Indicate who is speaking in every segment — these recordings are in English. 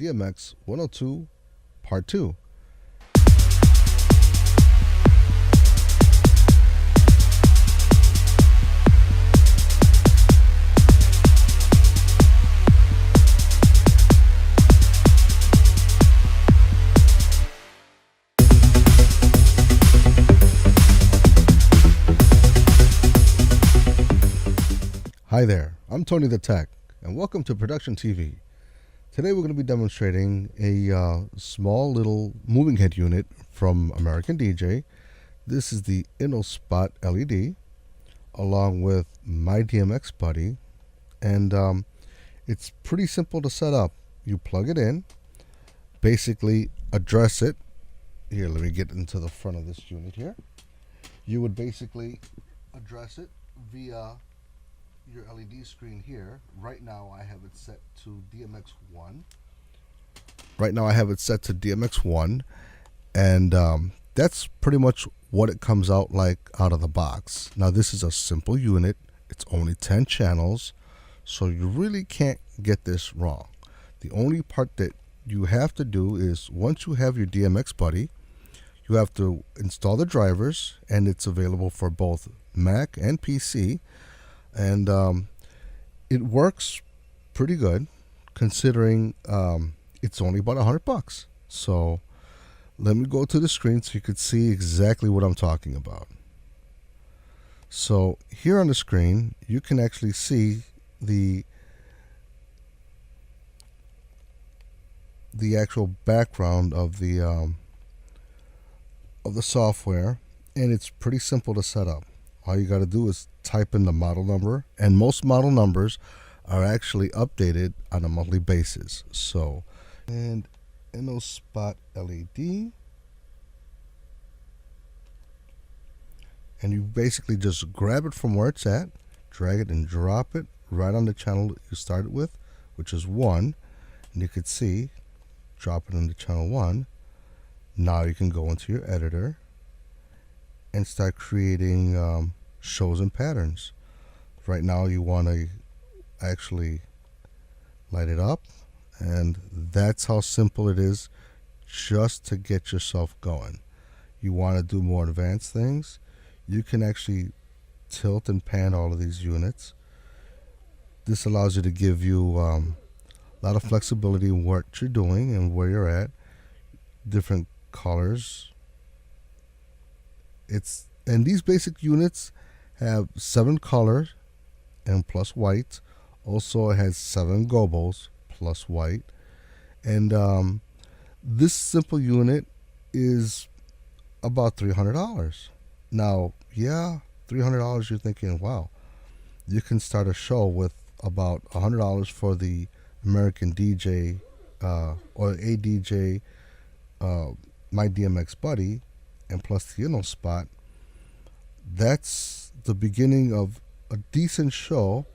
Speaker 1: DMX 102 Part 2. Hi there, I'm Tony the Tech, and welcome to Production TV. Today we're going to be demonstrating a small little moving head unit from American DJ. This is the InnoSpot LED, along with my DMX Buddy, and it's pretty simple to set up. You plug it in, basically address it. Here, let me get into the front of this unit here. You would basically address it via your LED screen here. Right now I have it set to DMX1. And that's pretty much what it comes out like out of the box. Now this is a simple unit. It's only 10 channels, so you really can't get this wrong. The only part that you have to do is, once you have your DMX Buddy, you have to install the drivers, and it's available for both Mac and PC. And it works pretty good, considering it's only about $100. So let me go to the screen so you could see exactly what I'm talking about. So here on the screen, you can actually see the actual background of the software, and it's pretty simple to set up. All you got to do is type in the model number, and most model numbers are actually updated on a monthly basis. So, and InnoSpot LED, and you basically just grab it from where it's at, drag it and drop it right on the channel that you started with, which is 1, and you could see, drop it into channel 1. Now you can go into your editor and start creating shows and patterns. Right now you want to actually light it up, and that's how simple it is just to get yourself going. You want to do more advanced things, you can actually tilt and pan all of these units. This allows you to give you a lot of flexibility in what you're doing and where you're at, different colors. And these basic units have 7 colors and plus white. Also, it has 7 gobos plus white. And this simple unit is about $300. Now, yeah, $300. You're thinking, wow, you can start a show with about $100 for the American DJ or a DJ, my DMX Buddy, and plus the InnoSpot. That's the beginning of a decent show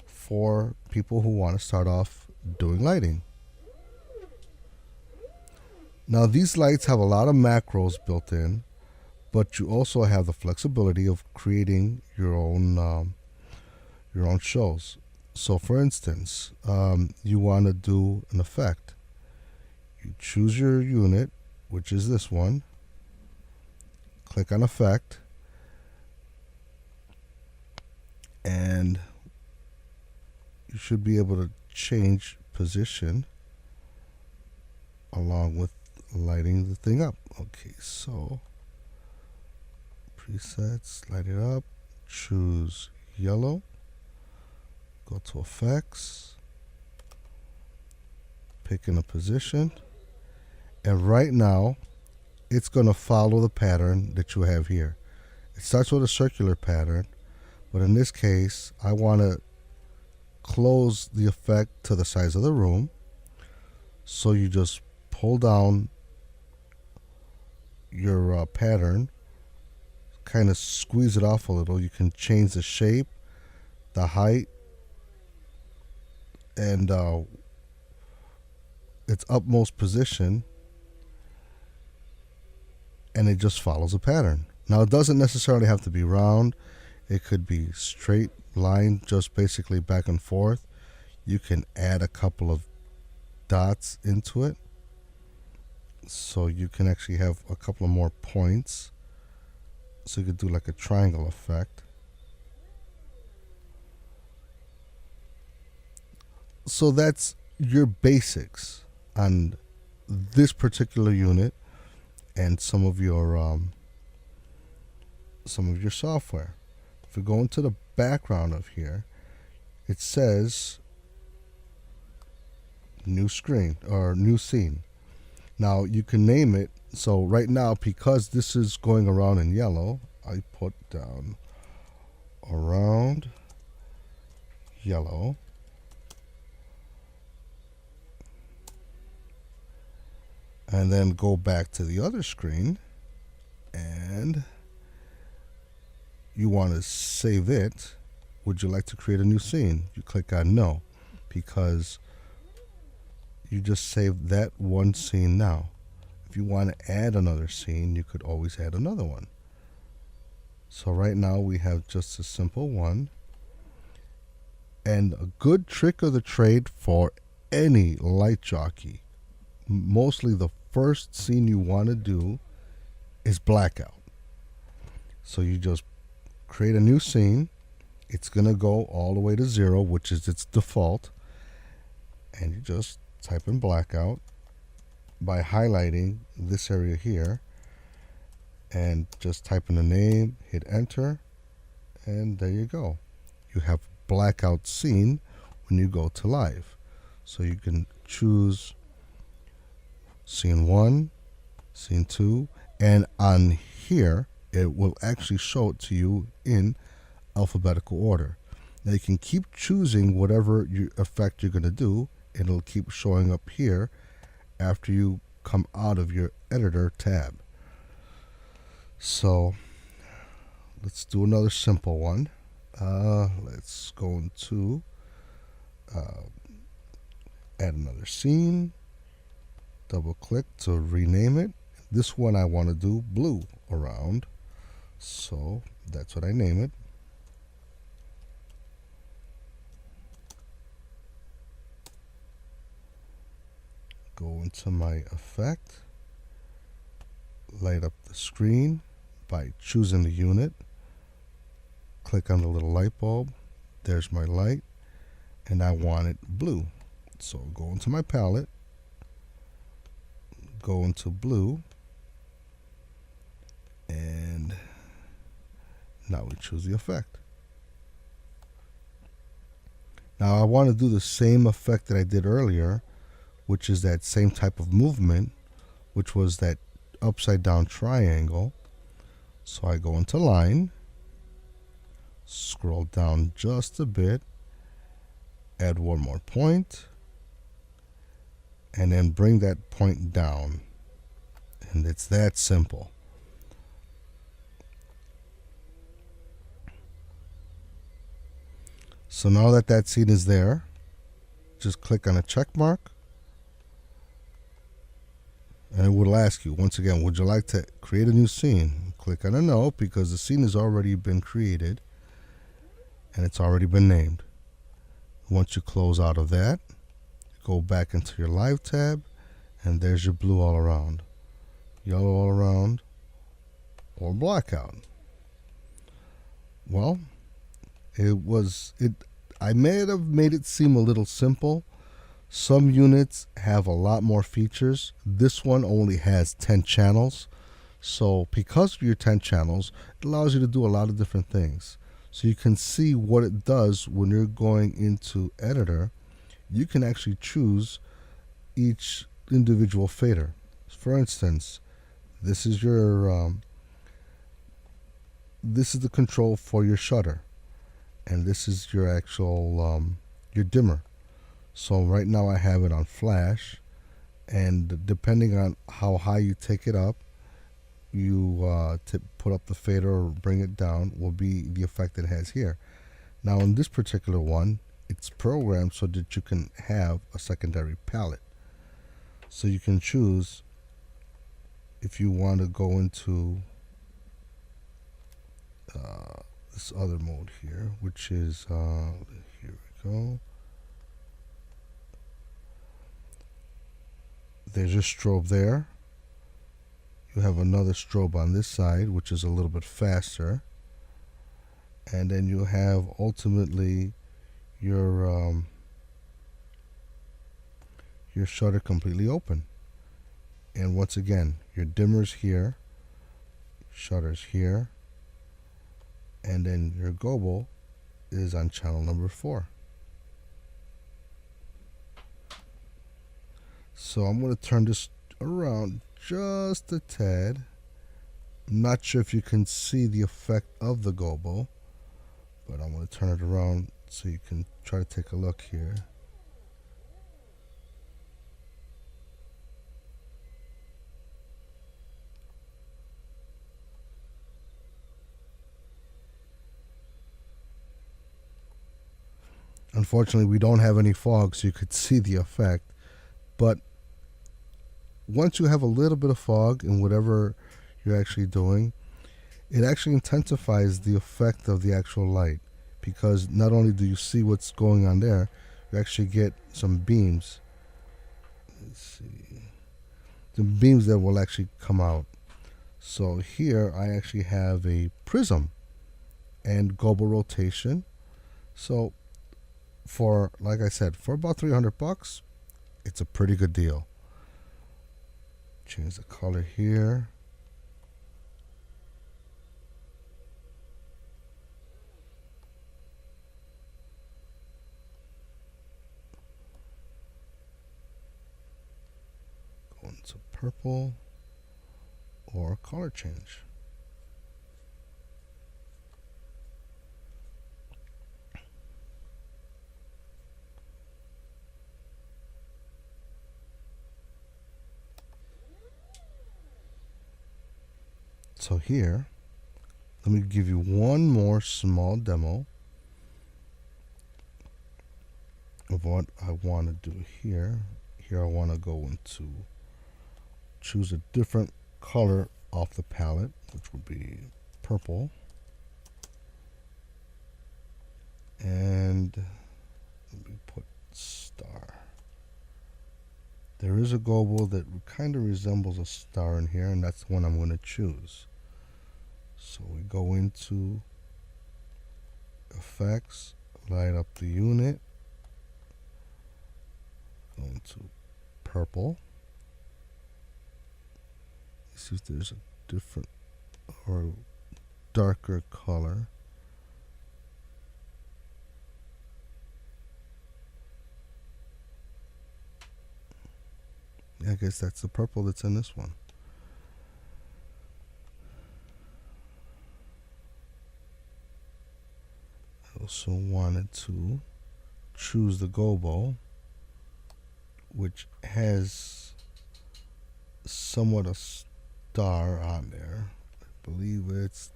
Speaker 1: for people who want to start off doing lighting. Now these lights have a lot of macros built in, but you also have the flexibility of creating your own shows. So for instance, you want to do an effect. You choose your unit, which is this one. Click on effect, and you should be able to change position along with lighting the thing up. Okay, so presets, light it up, choose yellow, go to effects, pick in a position, and right now it's going to follow the pattern that you have here. It starts with a circular pattern, but in this case I want to close the effect to the size of the room. So you just pull down your pattern, kind of squeeze it off a little. You can change the shape, the height, and its utmost position, and it just follows a pattern. Now it doesn't necessarily have to be round. It could be straight line, just basically back and forth. You can add a couple of dots into it, so you can actually have a couple of more points, so you could do like a triangle effect. So that's your basics on this particular unit and some of your software. If we go into the background of here, it says new screen or new scene. Now you can name it. So right now, because this is going around in yellow, I put down around yellow. And then go back to the other screen, and you want to save it. Would you like to create a new scene? You click on no, because you just saved that one scene now. If you want to add another scene, you could always add another one. So right now we have just a simple one. And a good trick of the trade for any light jockey, mostly the first scene you want to do is blackout. So you just create a new scene. It's going to go all the way to 0, which is its default. And you just type in blackout by highlighting this area here and just type in the name, hit enter, and there you go. You have blackout scene when you go to live. So you can choose scene 1, scene 2, and on here it will actually show it to you in alphabetical order. Now you can keep choosing whatever effect you're going to do, and it'll keep showing up here after you come out of your editor tab. So let's do another simple one. Let's go into add another scene. Double click to rename it. This one I want to do blue around, so that's what I name it. Go into my effect, light up the screen by choosing the unit, click on the little light bulb, there's my light, and I want it blue. So go into my palette, go into blue, and now we choose the effect. Now I want to do the same effect that I did earlier, which is that same type of movement, which was that upside down triangle. So I go into line, scroll down just a bit, add one more point, and then bring that point down. And it's that simple. So now that that scene is there, just click on a check mark, and it will ask you once again, would you like to create a new scene? Click on a no, because the scene has already been created and it's already been named. Once you close out of that, go back into your live tab, and there's your blue all around, yellow all around, or blackout. Well, I may have made it seem a little simple. Some units have a lot more features. This one only has 10 channels. So because of your 10 channels, it allows you to do a lot of different things. So you can see what it does when you're going into editor. You can actually choose each individual fader. For instance, this is your this is the control for your shutter, and this is your actual your dimmer. So right now I have it on flash, and depending on how high you take it up, you put up the fader or bring it down, will be the effect it has here. Now in this particular one, it's programmed so that you can have a secondary palette. So you can choose if you want to go into this other mode here, which is here we go. There's your strobe there. You have another strobe on this side, which is a little bit faster. And then you have ultimately your shutter completely open. And once again, your dimmer's here, shutter's here, and then your gobo is on channel number 4. So I'm going to turn this around just a tad. I'm not sure if you can see the effect of the gobo, but I'm going to turn it around so you can try to take a look here. Unfortunately, we don't have any fog, so you could see the effect. But once you have a little bit of fog in whatever you're actually doing, it actually intensifies the effect of the actual light, because not only do you see what's going on there, you actually get some beams. Let's see. The beams that will actually come out. So here I actually have a prism and gobo rotation. So for, like I said, for about $300, it's a pretty good deal. Change the color here. Go into purple or color change. So here, let me give you one more small demo of what I want to do here. Here I want to go into, choose a different color off the palette, which would be purple. And let me put star. There is a gobo that kind of resembles a star in here, and that's the one I'm going to choose. So we go into effects, light up the unit, go into purple. See if there's a different or darker color. I guess that's the purple that's in this one. I also wanted to choose the gobo, which has somewhat a star on there. I believe it's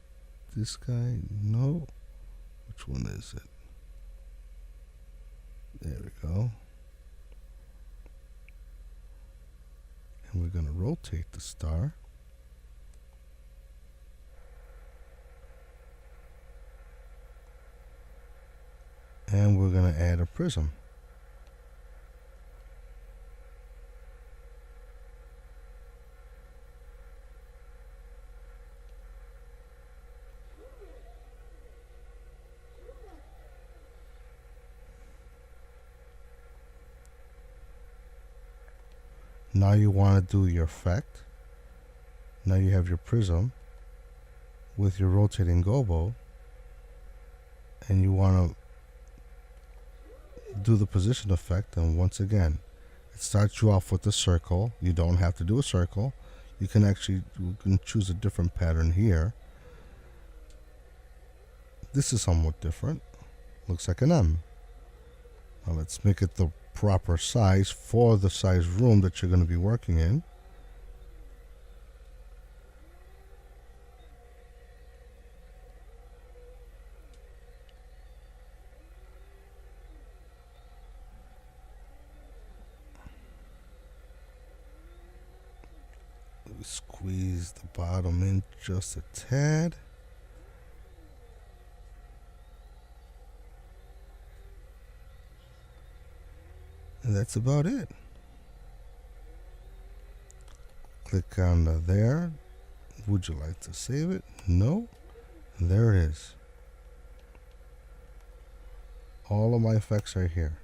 Speaker 1: this guy. No. Which one is it? There we go. And we're going to rotate the star. And we're going to add a prism. Now you want to do your effect. Now you have your prism with your rotating gobo, and you want to do the position effect. And once again, it starts you off with a circle. You don't have to do a circle. You can choose a different pattern here. This is somewhat different. Looks like an M. Now let's make it the proper size for the size room that you're going to be working in. Squeeze the bottom in just a tad. And that's about it. Click on there. Would you like to save it? No. There it is. All of my effects are here.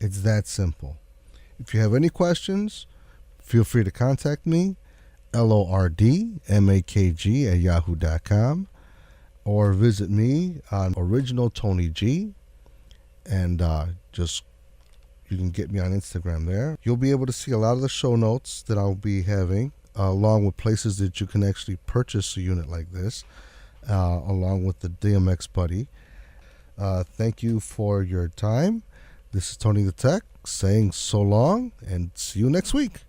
Speaker 1: It's that simple. If you have any questions, feel free to contact me, lordmakg@yahoo.com, or visit me on Original Tony G, and just you can get me on Instagram there. You'll be able to see a lot of the show notes that I'll be having, along with places that you can actually purchase a unit like this, along with the DMX Buddy. Thank you for your time. This is Tony the Tech saying so long, and see you next week.